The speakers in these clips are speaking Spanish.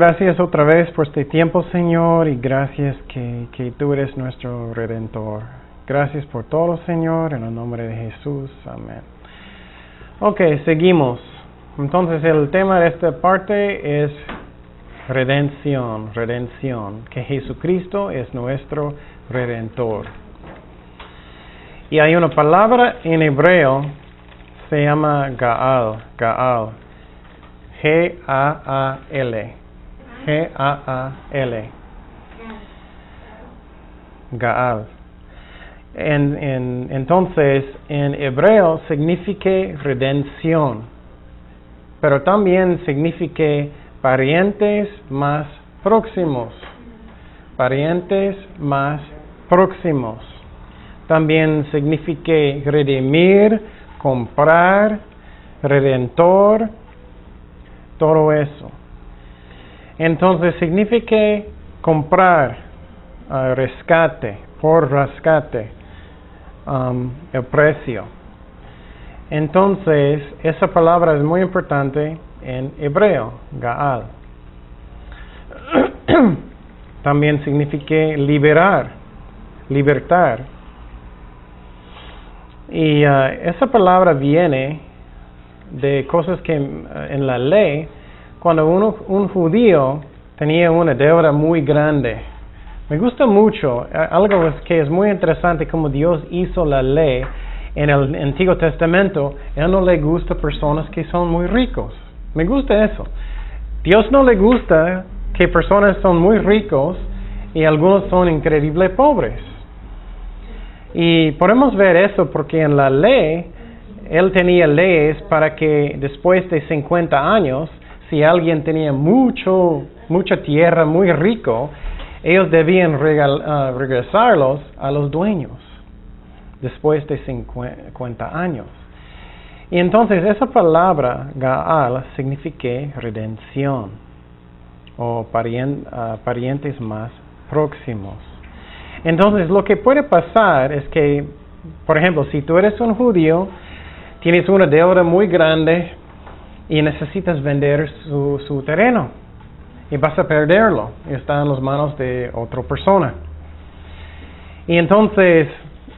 gracias otra vez por este tiempo, Señor, y gracias que tú eres nuestro Redentor. Gracias por todo, Señor, en el nombre de Jesús. Amén. Ok, seguimos. Entonces, el tema de esta parte es redención, que Jesucristo es nuestro Redentor. Y hay una palabra en hebreo, se llama Gaal. G-A-A-L. G-A-A-L. Gaal. Entonces, en hebreo significa redención, pero también significa parientes más próximos. Parientes más próximos. También significa redimir, comprar, redentor, todo eso. Entonces significa comprar, rescate, por rescate, el precio. Entonces, esa palabra es muy importante en hebreo, Gaal. También significa libertar. Y esa palabra viene de cosas que en la ley, cuando un judío tenía una deuda muy grande. Me gusta mucho, algo que es muy interesante, como Dios hizo la ley en el Antiguo Testamento. Él no le gusta personas que son muy ricos. Me gusta eso. Dios no le gusta que personas son muy ricos y algunos son increíblemente pobres. Y podemos ver eso porque en la ley, Él tenía leyes para que después de 50 años, si alguien tenía mucha tierra, muy rico, ellos debían regresarlos a los dueños después de 50 años. Y entonces esa palabra, Gaal, significa redención o parientes más próximos. Entonces lo que puede pasar es que, por ejemplo, si tú eres un judío, tienes una deuda muy grande y necesitas vender su terreno y vas a perderlo, está en las manos de otra persona. Y entonces,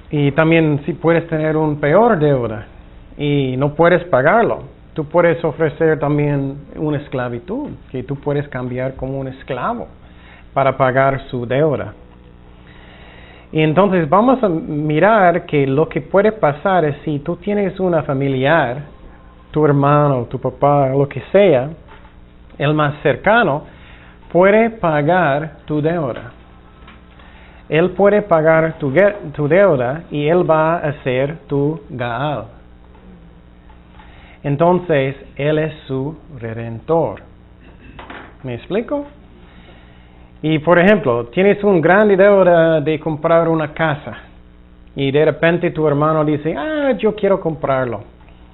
y también si puedes tener un peor deuda y no puedes pagarlo, tú puedes ofrecer también una esclavitud, que tú puedes cambiar como un esclavo para pagar su deuda. Y entonces vamos a mirar que lo que puede pasar es si tú tienes una familiar, tu hermano, tu papá, lo que sea, el más cercano, puede pagar tu deuda. Él puede pagar tu deuda y él va a ser tu Gaal. Entonces, él es su redentor. ¿Me explico? Y por ejemplo, tienes una gran deuda de comprar una casa y de repente tu hermano dice, yo quiero comprarlo.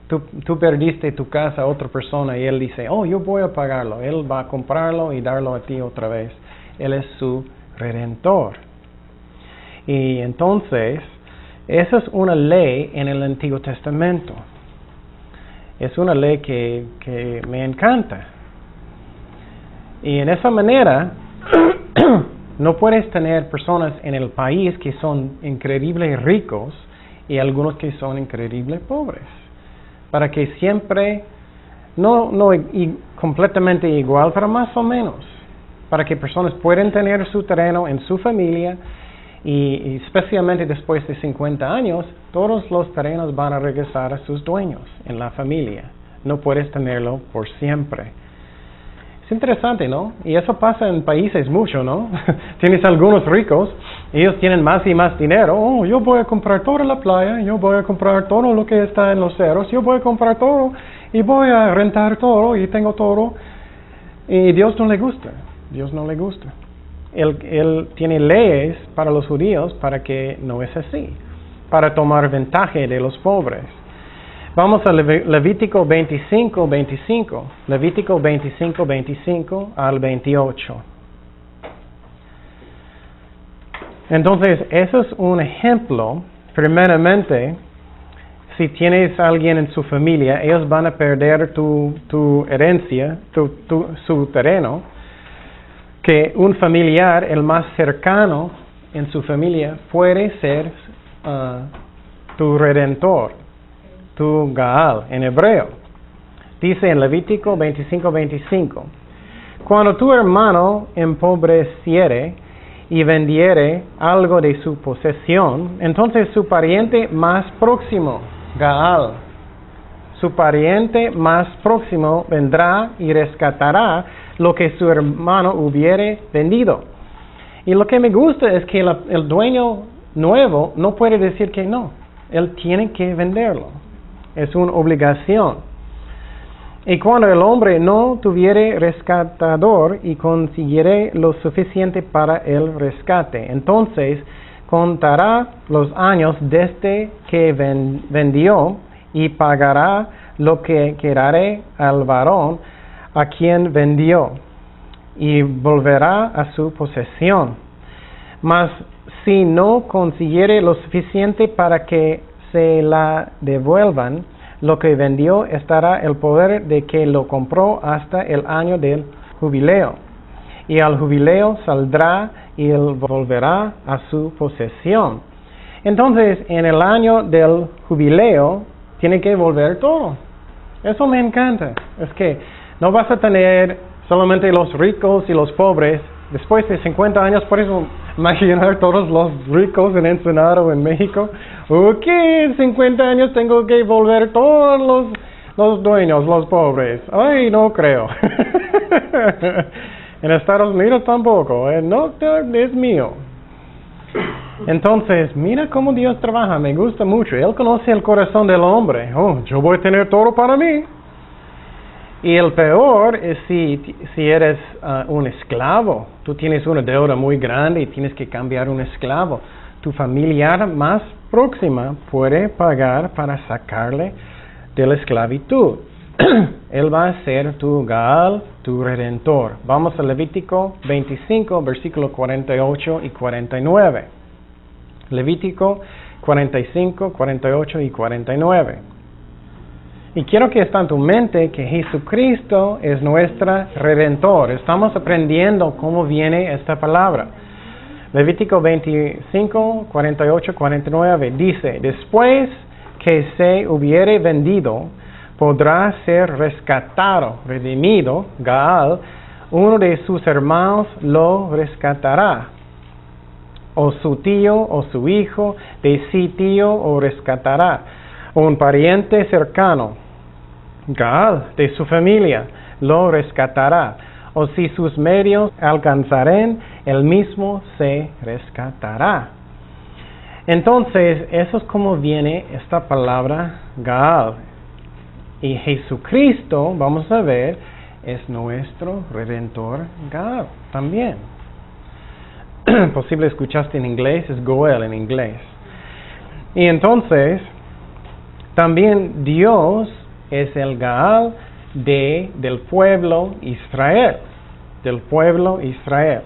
Tú perdiste tu casa a otra persona y él dice, yo voy a pagarlo. Él va a comprarlo y darlo a ti otra vez. Él es su redentor. Y entonces, esa es una ley en el Antiguo Testamento. Es una ley que me encanta. Y en esa manera, no puedes tener personas en el país que son increíblemente ricos y algunos que son increíblemente pobres. Para que siempre, no completamente igual, pero más o menos. Para que personas puedan tener su terreno en su familia y especialmente después de 50 años, todos los terrenos van a regresar a sus dueños en la familia. No puedes tenerlo por siempre. Es interesante, ¿no? Y eso pasa en países mucho, ¿no? Tienes algunos ricos, ellos tienen más y más dinero. Yo voy a comprar toda la playa, yo voy a comprar todo lo que está en los cerros, yo voy a comprar todo y voy a rentar todo y tengo todo. Y Dios no le gusta. Él tiene leyes para los judíos para que no es así, para tomar ventaja de los pobres. Vamos a Levítico 25. Levítico 25 al 28. Entonces, eso es un ejemplo. Primeramente, si tienes a alguien en su familia, ellos van a perder tu herencia, su terreno. que un familiar, el más cercano en su familia, puede ser tu redentor, tu Gaal en hebreo. Dice en Levítico 25:25, cuando tu hermano empobreciere y vendiere algo de su posesión, entonces su pariente más próximo, Gaal, su pariente más próximo vendrá y rescatará lo que su hermano hubiere vendido. Y lo que me gusta es que el dueño nuevo no puede decir que no. Él tiene que venderlo. Es una obligación. Y cuando el hombre no tuviere rescatador y consiguiere lo suficiente para el rescate, entonces contará los años desde que vendió y pagará lo que quedare al varón a quien vendió, y volverá a su posesión. Mas si no consiguiere lo suficiente para que se la devuelvan, lo que vendió estará el poder de que lo compró hasta el año del jubileo. Y al jubileo saldrá y él volverá a su posesión. Entonces, en el año del jubileo, tiene que volver todo. Eso me encanta. Es que no vas a tener solamente los ricos y los pobres. Después de 50 años, por eso imaginar todos los ricos en Ensenada o en México. Ok, en 50 años tengo que volver todos los dueños, los pobres. Ay, no creo. En Estados Unidos tampoco. No, es mío. Entonces, mira cómo Dios trabaja. Me gusta mucho. Él conoce el corazón del hombre. Oh, yo voy a tener todo para mí. Y el peor es si eres un esclavo. Tú tienes una deuda muy grande y tienes que cambiar un esclavo. Tu familiar más próxima puede pagar para sacarle de la esclavitud. Él va a ser tu Gaal, tu redentor. Vamos a Levítico 25, versículos 48 y 49. Levítico 45, 48 y 49. Y quiero que esté en tu mente que Jesucristo es nuestro Redentor. Estamos aprendiendo cómo viene esta palabra. Levítico 25, 48, 49 dice, después que se hubiere vendido, podrá ser rescatado, redimido, Gaal, uno de sus hermanos lo rescatará, o su tío o su hijo de sí tío o rescatará, o un pariente cercano, Gaal, de su familia, lo rescatará, o si sus medios alcanzaren, él mismo se rescatará. Entonces, eso es como viene esta palabra Gaal. Y Jesucristo, vamos a ver, es nuestro Redentor Gaal también. Posible escuchaste en inglés, es Goel en inglés. Y entonces, también Dios es el Gaal del pueblo Israel. Del pueblo Israel.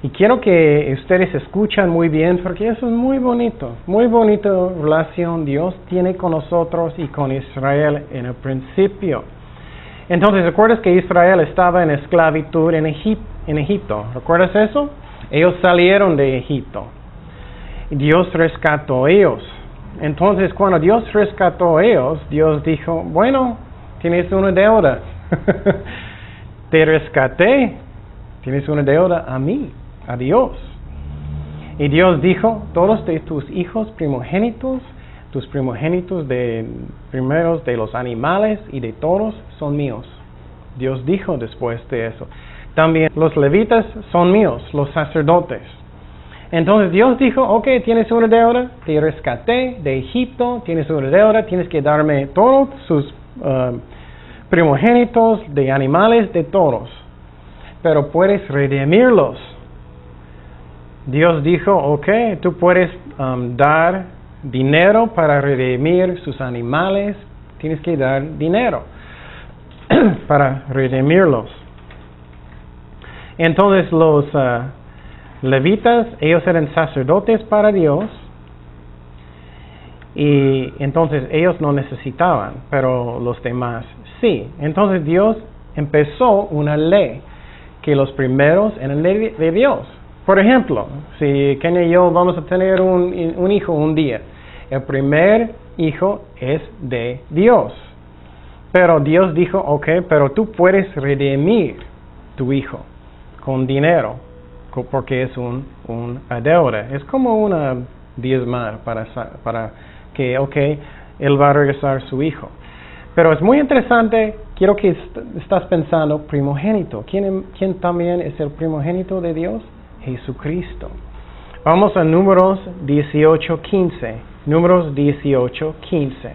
Y quiero que ustedes escuchen muy bien porque eso es muy bonita relación Dios tiene con nosotros y con Israel en el principio. Entonces, ¿recuerdas que Israel estaba en esclavitud en Egipto? ¿Recuerdas eso? Ellos salieron de Egipto. Y Dios rescató a ellos. Entonces, cuando Dios rescató a ellos, Dios dijo, bueno, tienes una deuda. Te rescaté. Tienes una deuda a mí, a Dios. Y Dios dijo, todos de tus hijos primogénitos, tus primogénitos primeros de los animales y de todos son míos. Dios dijo después de eso. También los levitas son míos, los sacerdotes. Entonces Dios dijo, ok, tienes una deuda, te rescaté de Egipto, tienes una deuda, tienes que darme todos sus primogénitos de animales, de todos. Pero puedes redimirlos. Dios dijo, ok, tú puedes dar dinero para redimir sus animales, tienes que dar dinero para redimirlos. Entonces los levitas, ellos eran sacerdotes para Dios, y entonces ellos no necesitaban, pero los demás sí. Entonces Dios empezó una ley que los primeros en el de Dios. Por ejemplo, si Kenia y yo vamos a tener un hijo un día, el primer hijo es de Dios. Pero Dios dijo, ok, pero tú puedes redimir tu hijo con dinero, porque es un deuda. Es como una diezmar para que, ok, él va a regresar su hijo. Pero es muy interesante, quiero que estás pensando primogénito. ¿Quién también es el primogénito de Dios? Jesucristo. Vamos a Números 18:15. Números 18:15.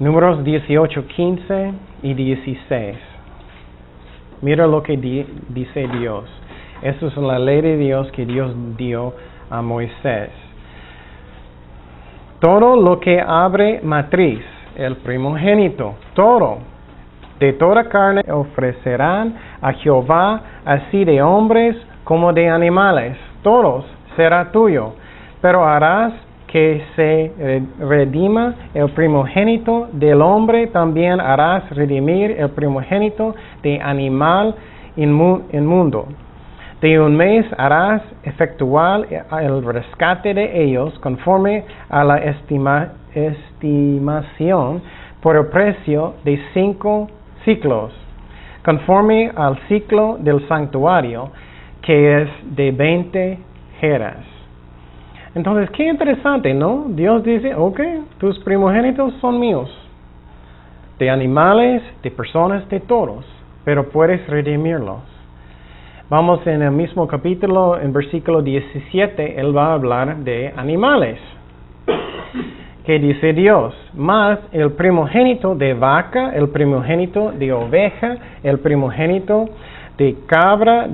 Números 18:15 y 16. Mira lo que dice Dios. Esa es la ley de Dios que Dios dio a Moisés. Todo lo que abre matriz, el primogénito, todo, de toda carne ofrecerán a Jehová, así de hombres como de animales, todos será tuyo, pero harás que se redima el primogénito del hombre, también harás redimir el primogénito de animal inmundo. De un mes harás efectuar el rescate de ellos conforme a la estimación por el precio de 5 ciclos, conforme al ciclo del santuario, que es de 20 geras. Entonces, qué interesante, ¿no? Dios dice, ok, tus primogénitos son míos, de animales, de personas, de todos, pero puedes redimirlos. Vamos en el mismo capítulo, en versículo 17, él va a hablar de animales. ¿Qué dice Dios? Mas el primogénito de vaca, el primogénito de oveja, el primogénito de cabra,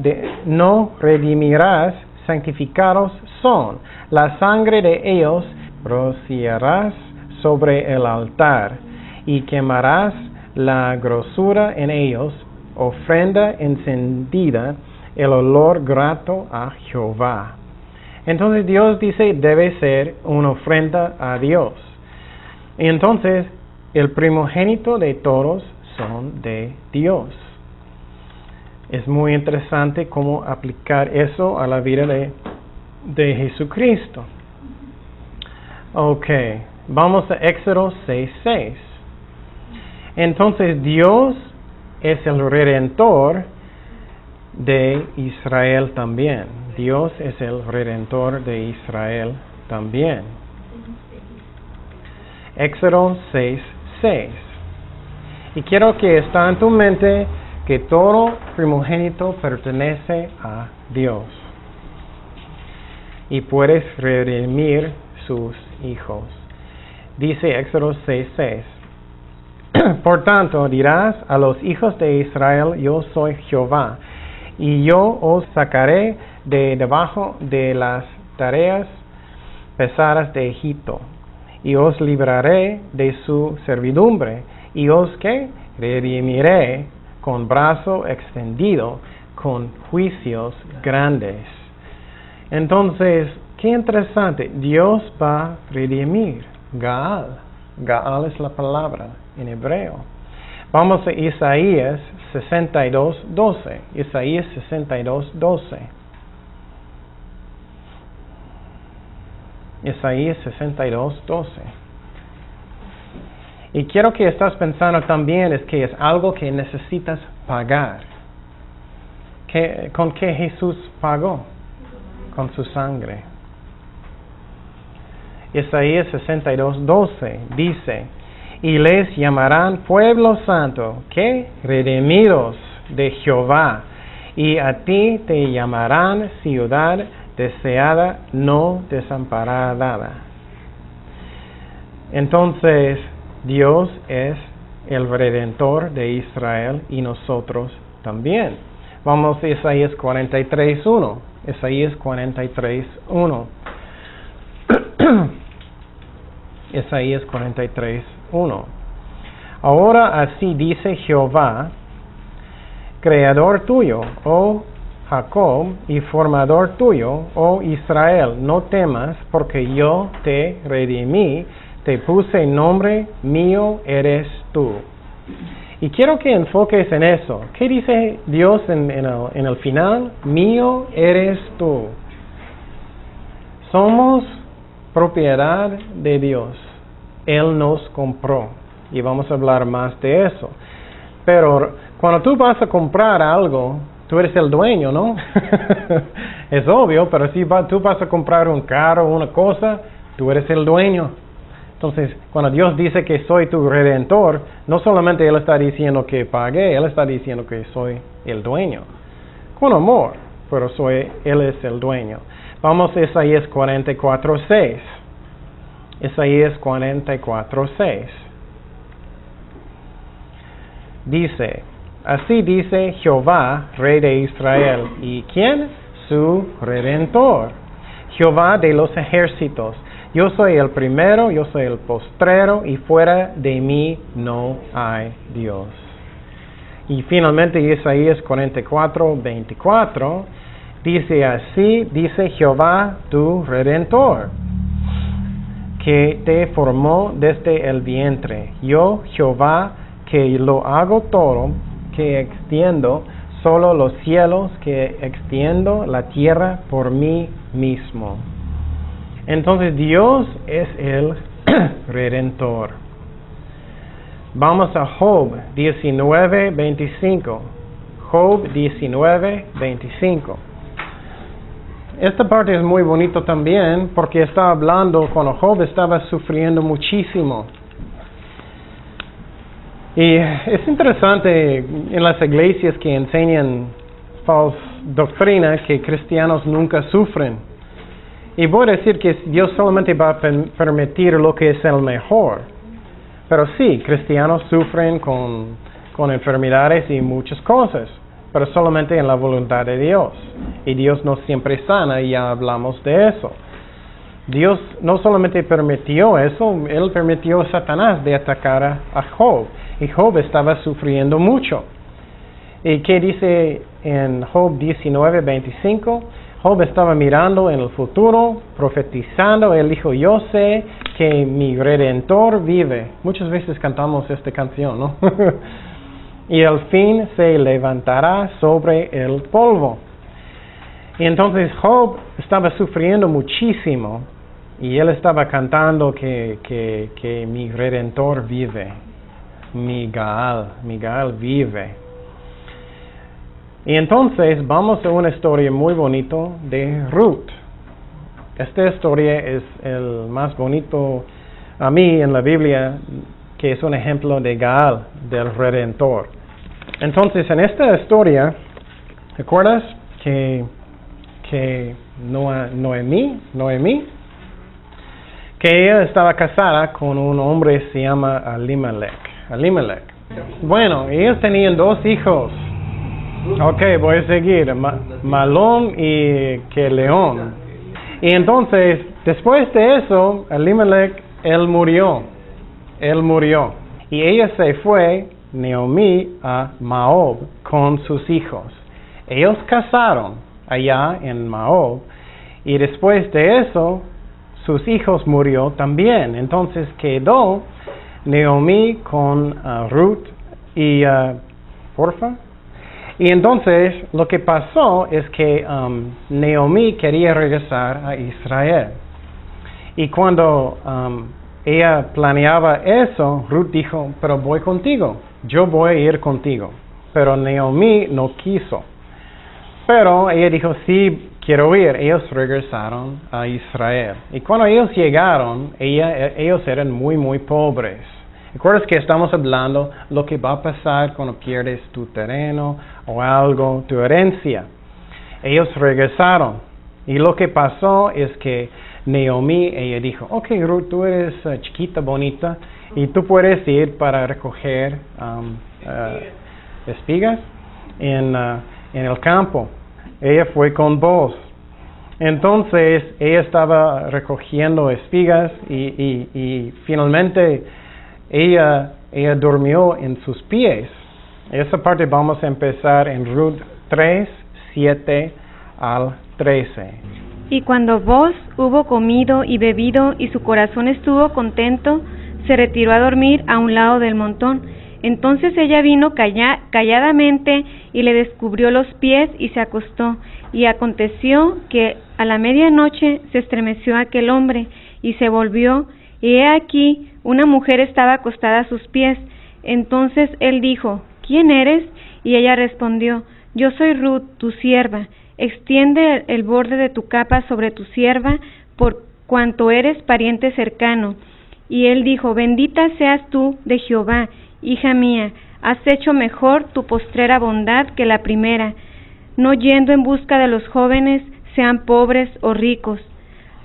no redimirás, santificados son. La sangre de ellos rociarás sobre el altar y quemarás la grosura en ellos, ofrenda encendida, el olor grato a Jehová. Entonces Dios dice debe ser una ofrenda a Dios. Y entonces el primogénito de todos son de Dios. Es muy interesante cómo aplicar eso a la vida de Jesucristo. Ok, vamos a Éxodo 6:6. Entonces Dios es el Redentor de Israel también. Dios es el Redentor de Israel también. Éxodo 6:6. Y quiero que está en tu mente que todo primogénito pertenece a Dios. Y puedes redimir sus hijos. Dice Éxodo 6:6. Por tanto, dirás a los hijos de Israel, yo soy Jehová, y yo os sacaré de debajo de las tareas pesadas de Egipto, y os libraré de su servidumbre, y os ¿qué? Redimiré con brazo extendido, con juicios grandes. Entonces, qué interesante, Dios va a redimir. Gaal. Gaal es la palabra en hebreo. Vamos a Isaías 62:12. Isaías 62:12. Isaías 62:12. Y quiero que estás pensando también es que es algo que necesitas pagar. ¿Con qué Jesús pagó? Con su sangre. Isaías 62:12 dice, y les llamarán pueblo santo, que redimidos de Jehová, y a ti te llamarán ciudad deseada, no desamparada. Entonces, Dios es el Redentor de Israel y nosotros también. Vamos a Isaías 43:1. Isaías 43:1. Isaías 43:1. Ahora así dice Jehová, creador tuyo, oh Jacob, y formador tuyo, oh Israel, no temas, porque yo te redimí, te puse nombre, mío eres tú. Y quiero que enfoques en eso. ¿Qué dice Dios en el final? Mío eres tú. Somos propiedad de Dios. Él nos compró. Y vamos a hablar más de eso. Pero cuando tú vas a comprar algo, tú eres el dueño, ¿no? Es obvio, pero si tú vas a comprar un carro o una cosa, tú eres el dueño. Entonces, cuando Dios dice que soy tu redentor, no solamente Él está diciendo que pagué, Él está diciendo que soy el dueño. Con amor, pero Él es el dueño. Vamos a Isaías 44:6. Isaías 44:6. Dice, así dice Jehová, Rey de Israel. ¿Y quién? Su Redentor. Jehová de los ejércitos. Yo soy el primero, yo soy el postrero, y fuera de mí no hay Dios. Y finalmente Isaías 44:24 dice así, dice Jehová tu Redentor, que te formó desde el vientre. Yo, Jehová, que lo hago todo, que extiendo solo los cielos, que extiendo la tierra por mí mismo. Entonces Dios es el Redentor. Vamos a Job 19:25. Job 19:25. Esta parte es muy bonito también porque está hablando cuando Job estaba sufriendo muchísimo. Y es interesante en las iglesias que enseñan falsa doctrina que cristianos nunca sufren. Y voy a decir que Dios solamente va a permitir lo que es el mejor. Pero sí, cristianos sufren con enfermedades y muchas cosas, pero solamente en la voluntad de Dios. Y Dios no siempre sana, y ya hablamos de eso. Dios no solamente permitió eso, Él permitió a Satanás de atacar a Job. Y Job estaba sufriendo mucho. ¿Y qué dice en Job 19:25? Job estaba mirando en el futuro, profetizando. Él dijo, yo sé que mi Redentor vive. Muchas veces cantamos esta canción, ¿no? Y al fin se levantará sobre el polvo. Y entonces Job estaba sufriendo muchísimo. Y él estaba cantando que mi Redentor vive. Mi Gaal vive. Y entonces vamos a una historia muy bonita de Ruth. Esta historia es el más bonito a mí en la Biblia, que es un ejemplo de Gaal, del Redentor. Entonces en esta historia, ¿recuerdas que Noemí, que ella estaba casada con un hombre que se llama Elimelech? Bueno, ellos tenían 2 hijos. Ok, voy a seguir. Malón y Keleón. Y entonces, después de eso, Elimelech, él murió. Y ella se fue, Naomi, a Moab con sus hijos. Ellos casaron allá en Moab. Y después de eso, sus hijos murió también. Entonces quedó Naomi con Ruth y Orfa. Y entonces lo que pasó es que Naomi quería regresar a Israel. Y cuando ella planeaba eso, Ruth dijo, pero voy contigo, yo voy a ir contigo. Pero Naomi no quiso. Pero ella dijo, sí, quiero ir. Ellos regresaron a Israel. Y cuando ellos llegaron, ellos eran muy, muy pobres. ¿Recuerdas que estamos hablando lo que va a pasar cuando pierdes tu terreno o algo, tu herencia? Ellos regresaron. Y lo que pasó es que Naomi, ella dijo, ok, Ruth, tú eres chiquita, bonita, y tú puedes ir para recoger espigas en el campo. Ella fue con vos. Entonces, ella estaba recogiendo espigas y finalmente ella durmió en sus pies. Esa parte vamos a empezar en Ruth 3:7 al 13. Y cuando Booz hubo comido y bebido y su corazón estuvo contento, se retiró a dormir a un lado del montón. Entonces ella vino calladamente y le descubrió los pies y se acostó. Y aconteció que a la medianoche se estremeció aquel hombre y se volvió, y he aquí una mujer estaba acostada a sus pies. Entonces él dijo: ¿Quién eres? Y ella respondió: Yo soy Ruth, tu sierva. Extiende el borde de tu capa sobre tu sierva, por cuanto eres pariente cercano. Y él dijo: Bendita seas tú de Jehová, hija mía, has hecho mejor tu postrera bondad que la primera, no yendo en busca de los jóvenes, sean pobres o ricos.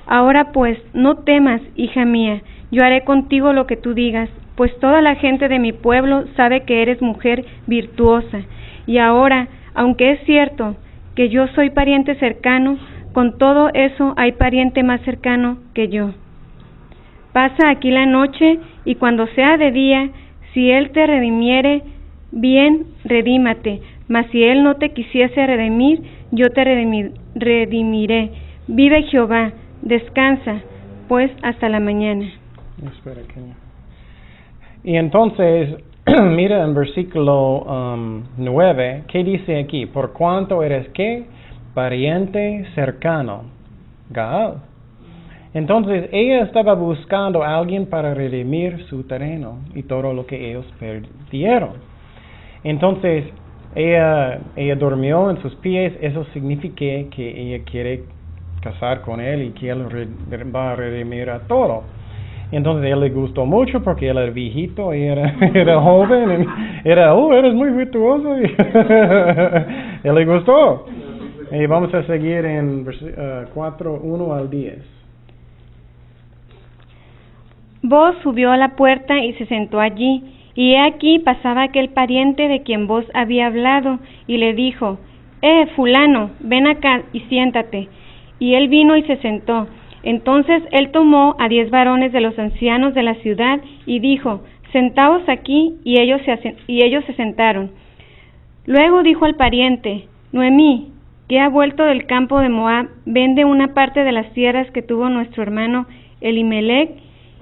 Ahora pues, no temas, hija mía, yo haré contigo lo que tú digas, pues toda la gente de mi pueblo sabe que eres mujer virtuosa. Y ahora, aunque es cierto que yo soy pariente cercano, con todo eso hay pariente más cercano que yo. Pasa aquí la noche, y cuando sea de día, si él te redimiere, bien, redímate, mas si él no te quisiese redimir, yo te redimiré. Vive Jehová, descansa, pues, hasta la mañana. Espera que... Y entonces, mira en versículo 9, ¿qué dice aquí? Por cuanto eres, ¿qué? Pariente cercano, Gaal. Entonces, ella estaba buscando a alguien para redimir su terreno y todo lo que ellos perdieron. Entonces, ella durmió en sus pies. Eso significa que ella quiere casar con él y que él va a redimir a todo. Entonces, a él le gustó mucho porque él era viejito y era joven. Y eres muy virtuoso. Y él le gustó. Y vamos a seguir en 4, 1 al 10. Boaz subió a la puerta y se sentó allí, y he aquí pasaba aquel pariente de quien Boaz había hablado, y le dijo: fulano, ven acá y siéntate. Y él vino y se sentó. Entonces él tomó a 10 varones de los ancianos de la ciudad, y dijo: Sentaos aquí, y ellos se sentaron. Luego dijo al pariente: Noemí, que ha vuelto del campo de Moab, vende una parte de las tierras que tuvo nuestro hermano Elimelech,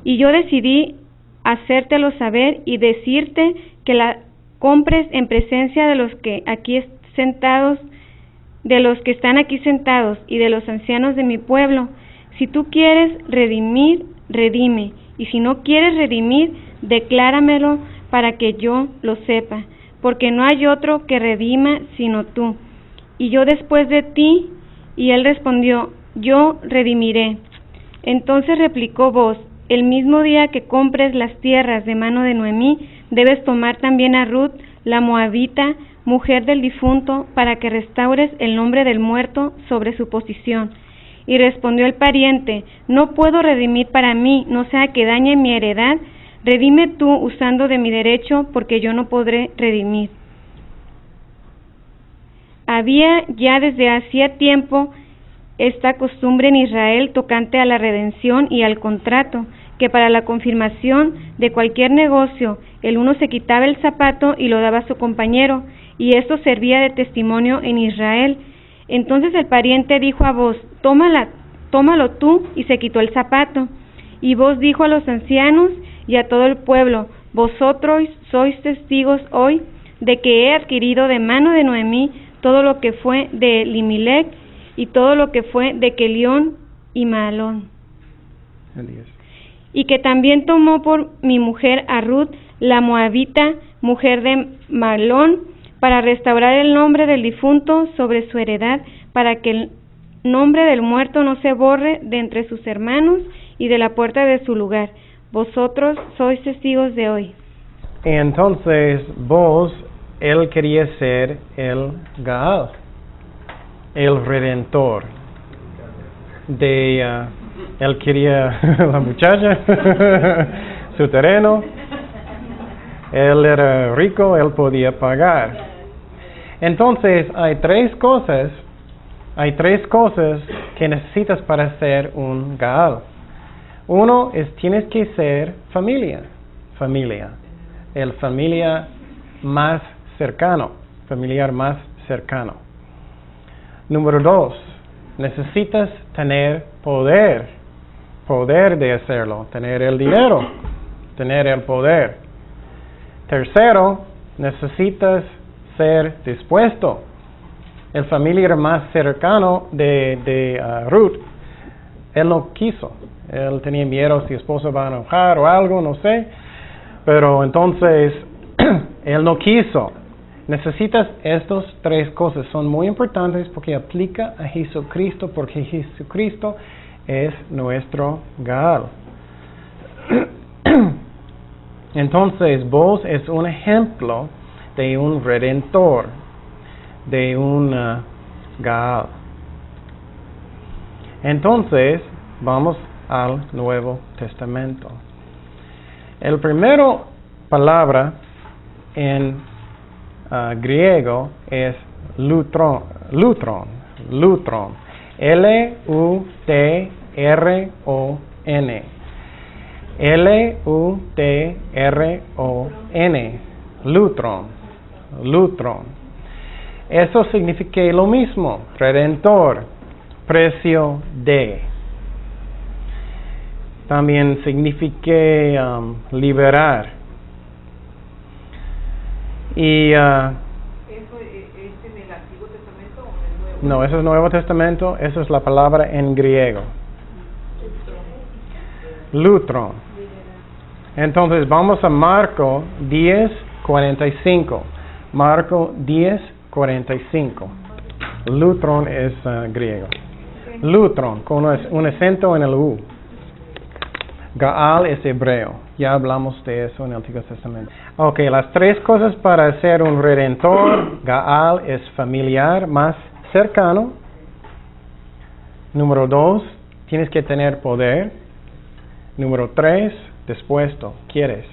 y yo decidí hacértelo saber y decirte que la compres en presencia de los que están aquí sentados y de los ancianos de mi pueblo. Si tú quieres redimir, redime, y si no quieres redimir, decláramelo para que yo lo sepa, porque no hay otro que redima sino tú, y yo después de ti. Y él respondió: Yo redimiré. Entonces replicó Boaz: El mismo día que compres las tierras de mano de Noemí, debes tomar también a Ruth, la moabita, mujer del difunto, para que restaures el nombre del muerto sobre su posición. Y respondió el pariente: No puedo redimir para mí, no sea que dañe mi heredad. Redime tú usando de mi derecho, porque yo no podré redimir. Había ya desde hacía tiempo esta costumbre en Israel tocante a la redención y al contrato, que para la confirmación de cualquier negocio el uno se quitaba el zapato y lo daba a su compañero, y esto servía de testimonio en Israel. Entonces el pariente dijo a Boaz: Tómalo tú, y se quitó el zapato. Y Boaz dijo a los ancianos y a todo el pueblo: Vosotros sois testigos hoy de que he adquirido de mano de Noemí todo lo que fue de Elimelech y todo lo que fue de Kelión y Mahlón. Y que también tomó por mi mujer a Ruth, la moabita, mujer de Mahlón, para restaurar el nombre del difunto sobre su heredad, para que el nombre del muerto no se borre de entre sus hermanos y de la puerta de su lugar. Vosotros sois testigos de hoy. Entonces Boaz, él quería ser el Gaal, el redentor. Él quería la muchacha, su terreno. Él era rico, él podía pagar. Entonces hay tres cosas que necesitas para ser un Gaal. Uno es, tienes que ser familia, el familiar más cercano. Número 2, necesitas tener poder de hacerlo, tener el dinero, tener el poder. Tercero, necesitas ser dispuesto. El familiar más cercano de Ruth, él no quiso. Él tenía miedo si esposa va a enojar o algo, no sé. Pero entonces, él no quiso. Necesitas estas tres cosas. Son muy importantes porque aplica a Jesucristo, porque Jesucristo es nuestro Gaal. Entonces, vos es un ejemplo de un redentor, de un Gaal. Entonces, vamos al Nuevo Testamento. El primero palabra en griego es lutron. L-U-T-R-O-N. L-U-T-R-O-N. Lutron. Eso significa lo mismo. Redentor. Precio de. También significa liberar. Y ¿eso es en el Antiguo Testamento o en el Nuevo? no, eso es Nuevo Testamento, eso es la palabra en griego. Lutron. Entonces vamos a Marco 10:45. Marco 10:45. Lutron es griego. Lutron, con un acento en el U. Gaal es hebreo. Ya hablamos de eso en el Antiguo Testamento. Ok, las tres cosas para ser un redentor. Gaal es familiar, más cercano. Número 2, tienes que tener poder. Número 3, dispuesto, quieres.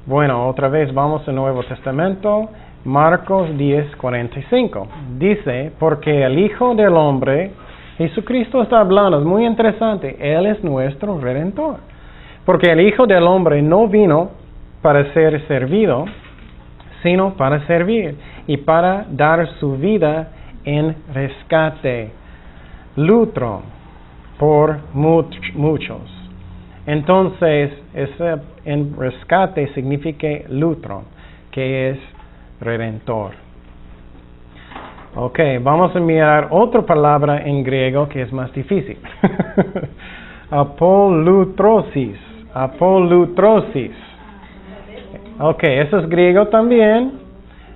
Bueno, otra vez vamos al Nuevo Testamento. Marcos 10:45. Dice, porque el Hijo del Hombre, Jesucristo está hablando, es muy interesante, Él es nuestro Redentor. Porque el Hijo del Hombre no vino para ser servido, sino para servir y para dar su vida en rescate. Lutro por muchos. Entonces, ese en rescate significa lutro, que es redentor. Ok, vamos a mirar otra palabra en griego que es más difícil. Apolutrosis. Ok, eso es griego también.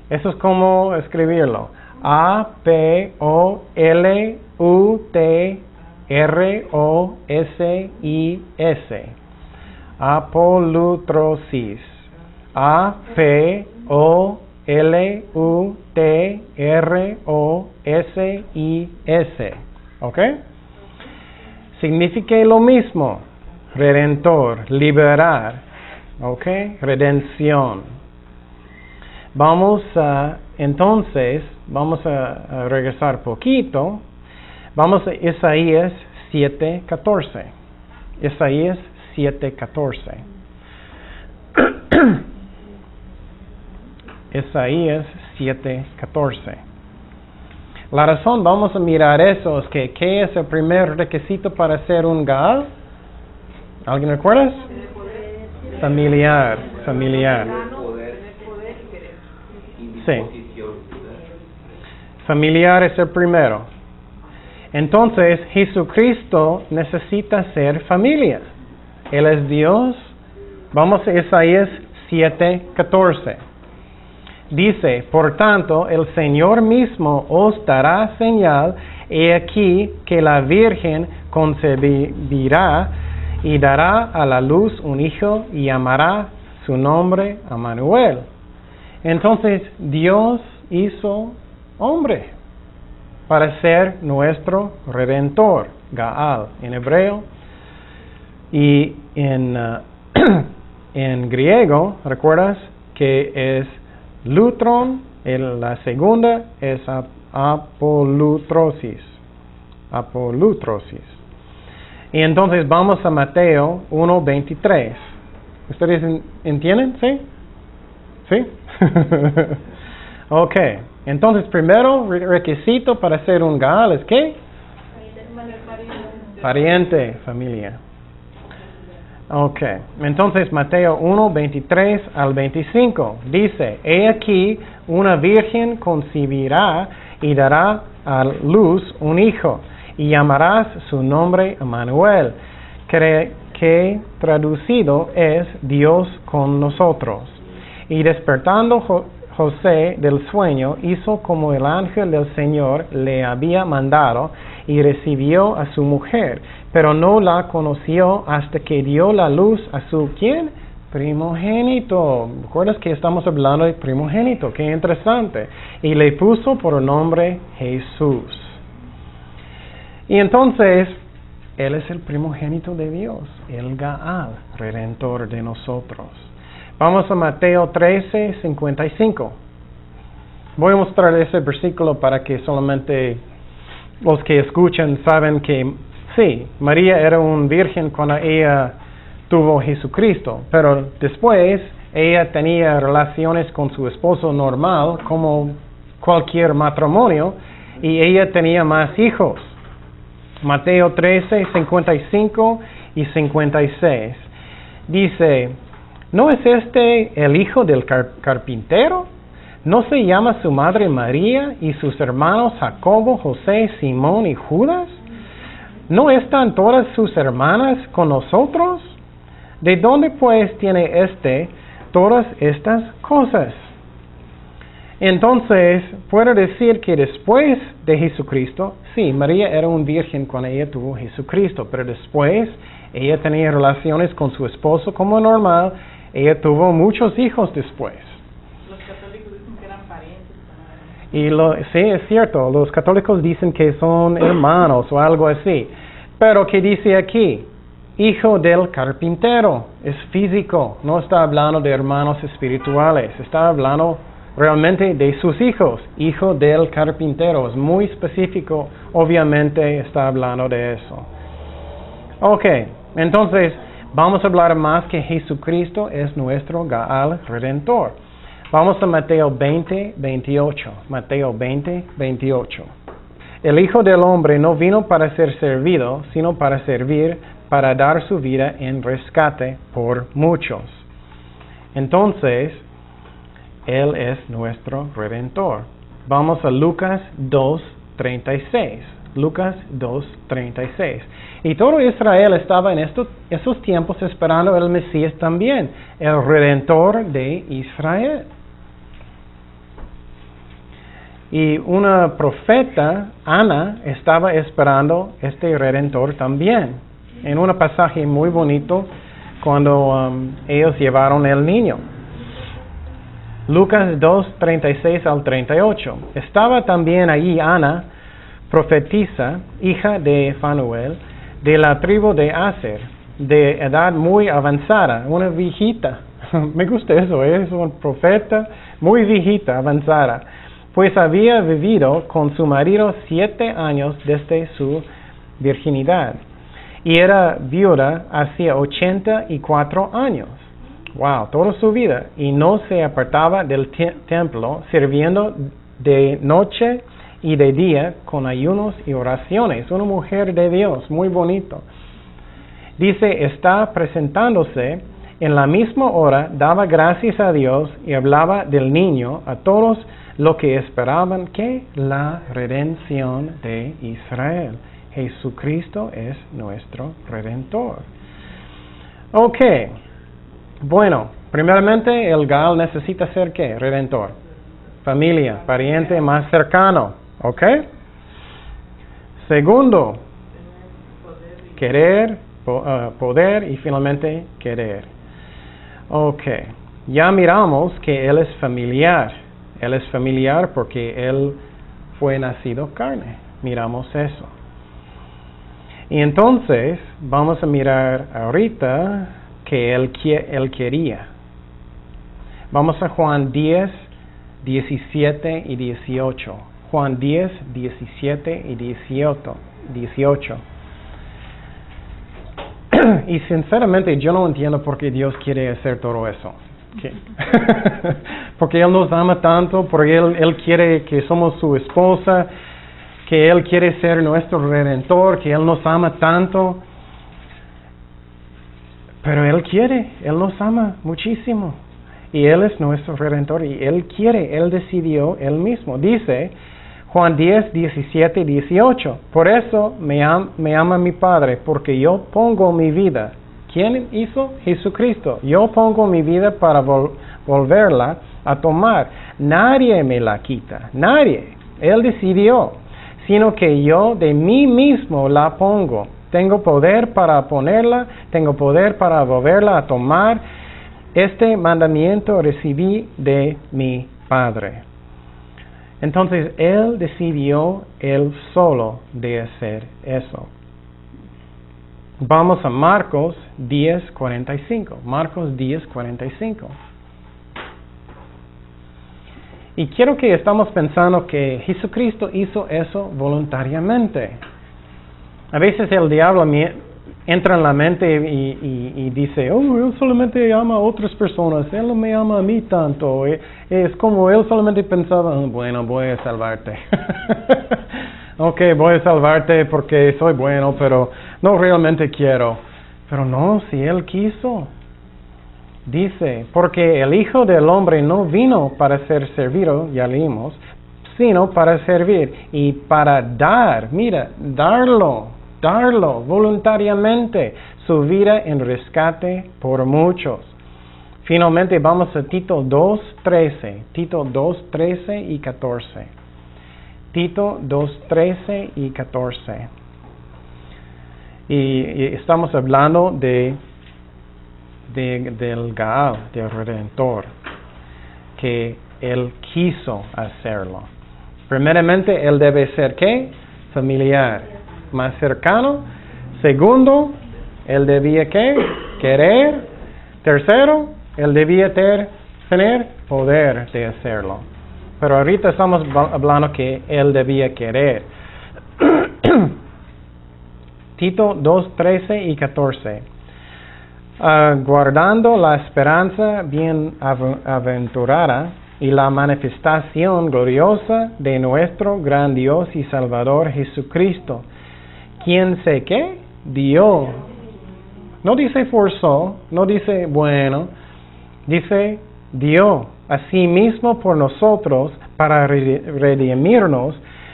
Eso es como escribirlo. A-P-O-L-U-T-R-O-S-I-S. Apolutrosis. A-P-O-L-U-T-R-O-S-I-S. ¿Ok? Significa lo mismo. Redentor, liberar. ¿Ok? Redención. Vamos a regresar poquito. Vamos a Isaías 7:14. Isaías 7:14. Isaías 7:14. La razón vamos a mirar eso es que ¿qué es el primer requisito para ser un Gaal? ¿Alguien recuerda? Familiar. Sí. Familiar es el primero. Entonces, Jesucristo necesita ser familia. Él es Dios. Vamos a Isaías 7:14. Dice, por tanto, el Señor mismo os dará señal, he aquí que la Virgen concebirá y dará a la luz un hijo y llamará su nombre Emmanuel. Entonces, Dios hizo hombre para ser nuestro Redentor, Gaal, en hebreo. Y en griego, ¿recuerdas? Que es lutron, la segunda es apolutrosis. Y entonces vamos a Mateo 1:23. ¿Ustedes entienden? ¿Sí? ¿Sí? Ok. Entonces, primero requisito para ser un Gaal es ¿qué? Pariente, familia. Ok, entonces Mateo 1, 23 al 25 dice, he aquí una virgen concebirá y dará a luz un hijo, y llamarás su nombre Emmanuel, que traducido es Dios con nosotros. Y despertando José del sueño, hizo como el ángel del Señor le había mandado, y recibió a su mujer, pero no la conoció hasta que dio la luz a su, ¿quién? Primogénito. ¿Recuerdas que estamos hablando de primogénito? Qué interesante. Y le puso por nombre Jesús. Y entonces, Él es el primogénito de Dios, el Gaal, Redentor de nosotros. Vamos a Mateo 13, 55. Voy a mostrar ese versículo para que solamente los que escuchan saben que sí, María era una virgen cuando ella tuvo Jesucristo, pero después ella tenía relaciones con su esposo normal, como cualquier matrimonio, y ella tenía más hijos. Mateo 13, 55 y 56. Dice, ¿no es este el hijo del carpintero? ¿No se llama su madre María y sus hermanos Jacobo, José, Simón y Judas? ¿No están todas sus hermanas con nosotros? ¿De dónde pues tiene todas estas cosas? Entonces, puedo decir que después de Jesucristo, sí, María era una virgen cuando ella tuvo Jesucristo, pero después ella tenía relaciones con su esposo como normal, ella tuvo muchos hijos después. Los católicos dicen que eran parientes. Sí, es cierto, los católicos dicen que son hermanos o algo así, pero ¿qué dice aquí? Hijo del carpintero, es físico, no está hablando de hermanos espirituales, está hablando realmente de sus hijos, hijo del carpintero, es muy específico, obviamente está hablando de eso. Ok, entonces vamos a hablar más que Jesucristo es nuestro Gaal Redentor. Vamos a Mateo 20, 28, Mateo 20, 28. El Hijo del Hombre no vino para ser servido, sino para servir, para dar su vida en rescate por muchos. Entonces, Él es nuestro Redentor. Vamos a Lucas 2:36. Lucas 2:36. Y todo Israel estaba en esos tiempos esperando el Mesías también, el Redentor de Israel. Y una profeta, Ana, estaba esperando este Redentor también. En un pasaje muy bonito, cuando ellos llevaron el niño. Lucas 2:36 al 38. Estaba también allí Ana, profetisa, hija de Fanuel, de la tribu de Aser, de edad muy avanzada, una viejita. Me gusta eso, es una profeta muy viejita, avanzada. Pues había vivido con su marido 7 años desde su virginidad. Y era viuda hacía 84 años. Wow, toda su vida. Y no se apartaba del templo, sirviendo de noche y de día con ayunos y oraciones. Una mujer de Dios, muy bonito. Dice, está presentándose en la misma hora, daba gracias a Dios y hablaba del niño a todos los que esperaban que la redención de Israel. Jesucristo es nuestro Redentor. Ok, bueno, primeramente el Gaal necesita ser ¿qué? Redentor. Familia, pariente más cercano. Ok. Segundo, querer, poder y finalmente querer. Ok, ya miramos que Él es familiar. Él es familiar porque Él fue nacido carne. Miramos eso. Y entonces vamos a mirar ahorita que Él quería. Vamos a Juan 10, 17 y 18. Juan 10, 17 y 18. Y sinceramente yo no entiendo por qué Dios quiere hacer todo eso. Porque Él nos ama tanto, porque Él quiere que somos su esposa, que Él quiere ser nuestro Redentor, que Él nos ama tanto. Pero Él quiere, Él nos ama muchísimo. Y Él es nuestro Redentor y Él quiere, Él decidió Él mismo. Dice Juan 10, 17 y 18. Por eso me ama mi Padre, porque yo pongo mi vida. ¿Quién hizo? Jesucristo. Yo pongo mi vida para volverla a tomar. Nadie me la quita, nadie. Él decidió, sino que yo de mí mismo la pongo. Tengo poder para ponerla, tengo poder para volverla a tomar. Este mandamiento recibí de mi Padre. Entonces, Él decidió Él solo de hacer eso. Vamos a Marcos 10:45. Marcos 10:45. Y quiero que estamos pensando que Jesucristo hizo eso voluntariamente. A veces el diablo entra en la mente y dice, oh, Él solamente ama a otras personas, Él no me ama a mí tanto. Es como Él solamente pensaba, bueno, voy a salvarte. Ok, voy a salvarte porque soy bueno, pero no realmente quiero. Pero no, si Él quiso. Dice, porque el Hijo del Hombre no vino para ser servido, ya leímos, sino para servir y para dar, mira, darlo voluntariamente, su vida en rescate por muchos. Finalmente vamos a Tito 2:13, Tito 2:13 y 14. Tito 2:13 y 14. Y estamos hablando del Gaal, del Redentor, que Él quiso hacerlo. Primeramente, Él debe ser, ¿qué? Familiar, más cercano. Segundo, Él debía, ¿qué? Querer. Tercero, Él debía tener poder de hacerlo. Pero ahorita estamos hablando que Él debía querer. Tito 2:13 y 14. Guardando la esperanza bienaventurada y la manifestación gloriosa de nuestro gran Dios y Salvador Jesucristo, quien se ¿qué? Dio. No dice forzó, no dice bueno, dice dio a sí mismo por nosotros para redimirnos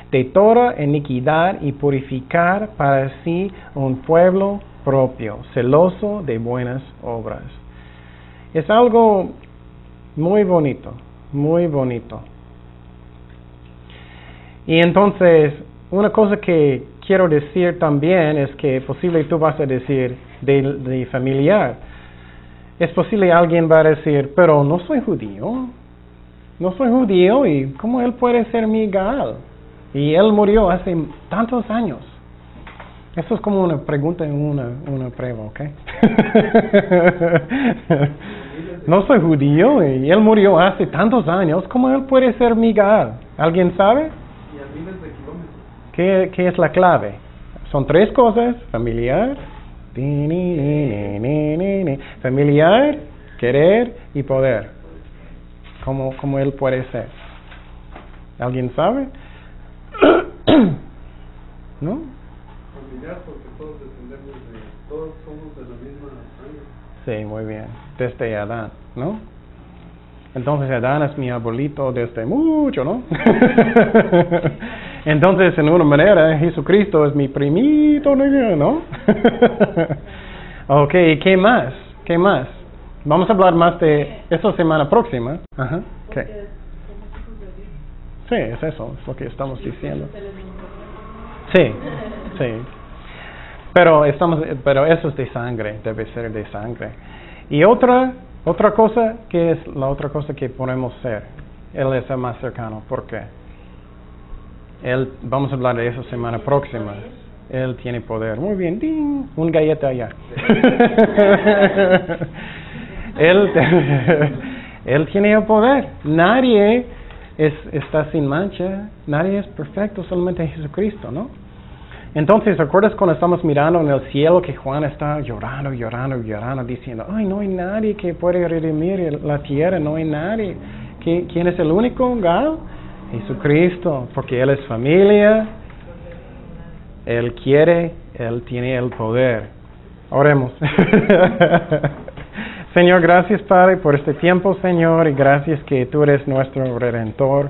de toda iniquidad y purificar para sí un pueblo propio, celoso de buenas obras. Es algo muy bonito, muy bonito. Y entonces, una cosa que quiero decir también es que posible tú vas a decir de familiar. Es posible alguien va a decir, pero no soy judío y ¿cómo él puede ser mi Gaal? Y él murió hace tantos años. Eso es como una pregunta en una prueba, ¿ok? No soy judío y él murió hace tantos años. ¿Cómo él puede ser mi Gaal? ¿Alguien sabe? ¿Qué es la clave? Son tres cosas. Familiar, familiar, querer y poder. ¿Cómo él puede ser? ¿Alguien sabe? ¿No? Familiar porque todos somos de la misma sangre. Sí, muy bien. Desde Adán, ¿no? Entonces Adán es mi abuelito desde mucho, ¿no? Entonces, en una manera, Jesucristo es mi primito, ¿no? Ok, ¿qué más? ¿Qué más? Vamos a hablar más de eso semana próxima. Ajá. ¿Qué? Sí, es eso, es lo que estamos diciendo. Sí. Pero eso es de sangre, debe ser de sangre. Y otra cosa, ¿qué es la otra cosa que podemos ser? Él es el más cercano. ¿Por qué? Vamos a hablar de eso semana próxima. Él tiene poder. Muy bien, ¡ding! Un galleta allá. Él tiene el poder. Nadie está sin mancha. Nadie es perfecto, solamente Jesucristo, ¿no? Entonces, ¿recuerdas cuando estamos mirando en el cielo que Juan está llorando, diciendo, ay, no hay nadie que puede redimir la tierra, no hay nadie? ¿Quién es el único, Gaal? Jesucristo, porque Él es familia, Él quiere, Él tiene el poder. Oremos. Señor, gracias, Padre, por este tiempo, Señor, y gracias que tú eres nuestro Redentor,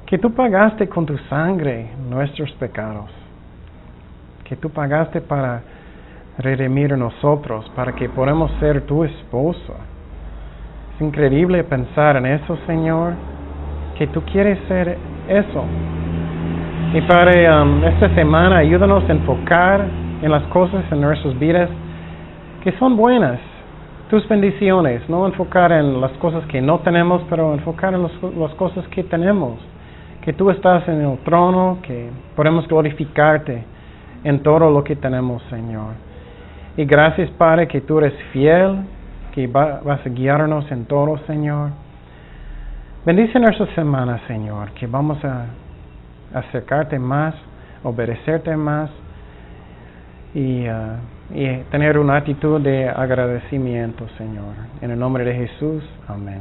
que tú pagaste con tu sangre nuestros pecados, que tú pagaste para redimir a nosotros, para que podamos ser tu esposa. Es increíble pensar en eso, Señor, que tú quieres ser eso. Y Padre, esta semana ayúdanos a enfocar en las cosas en nuestras vidas que son buenas, tus bendiciones, no enfocar en las cosas que no tenemos, pero enfocar en las cosas que tenemos, que tú estás en el trono, que podemos glorificarte en todo lo que tenemos, Señor. Y gracias, Padre, que tú eres fiel, que vas a guiarnos en todo, Señor. Bendice nuestra semana, Señor, que vamos a acercarte más, obedecerte más y tener una actitud de agradecimiento, Señor. En el nombre de Jesús, amén.